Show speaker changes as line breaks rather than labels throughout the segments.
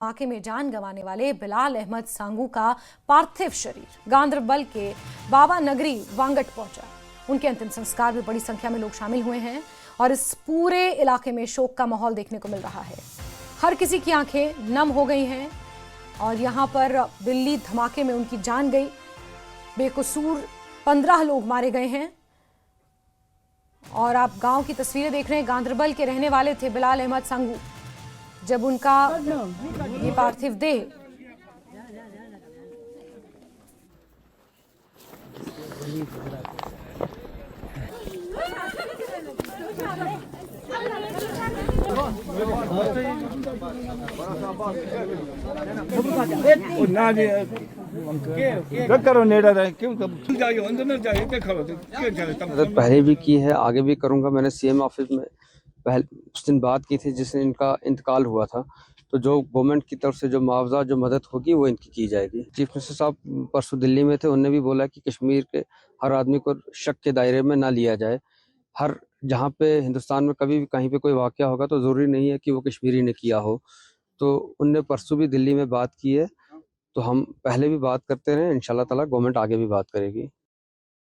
धमाके में जान गंवाने वाले बिलाल अहमद सांगू का पार्थिव शरीर गांदरबल के बाबा नगरी वांगट पहुंचा। उनके अंतिम संस्कार में बड़ी संख्या में लोग शामिल हुए हैं और इस पूरे इलाके में शोक का माहौल देखने को मिल रहा है। हर किसी की आंखें नम हो गई हैं और यहां पर दिल्ली धमाके में उनकी जान गई। बेकसूर 15 लोग मारे गए हैं और आप गांव की तस्वीरें देख रहे हैं। गांदरबल के रहने वाले थे बिलाल अहमद सांगू। जब उनका ये पार्थिव देह
पहले भी की है, आगे भी करूंगा। मैंने सीएम ऑफिस में पहले उस दिन बात की थी जिस दिन इनका इंतकाल हुआ था, तो जो गवर्नमेंट की तरफ से जो मुआवजा जो मदद होगी वो इनकी की जाएगी। चीफ मिनिस्टर साहब परसों दिल्ली में थे, उन्होंने भी बोला कि कश्मीर के हर आदमी को शक के दायरे में ना लिया जाए। हर जहाँ पे हिंदुस्तान में कभी भी कहीं पे कोई वाकया होगा तो ज़रूरी नहीं है कि वो कश्मीरी ने किया हो। तो उनने परसों भी दिल्ली में बात की है, तो हम पहले भी बात करते रहे, इंशाल्लाह ताला गवर्नमेंट आगे भी बात करेगी।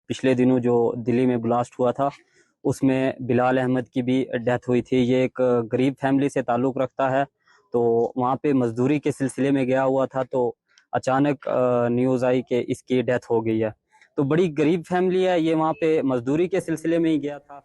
पिछले दिनों जो दिल्ली में ब्लास्ट हुआ था उसमें बिलाल अहमद की भी डेथ हुई थी। ये एक गरीब फैमिली से ताल्लुक़ रखता है, तो वहाँ पे मजदूरी के सिलसिले में गया हुआ था, तो अचानक न्यूज़ आई कि इसकी डेथ हो गई है। तो बड़ी गरीब फैमिली है, ये वहाँ पे मजदूरी के सिलसिले में ही गया था।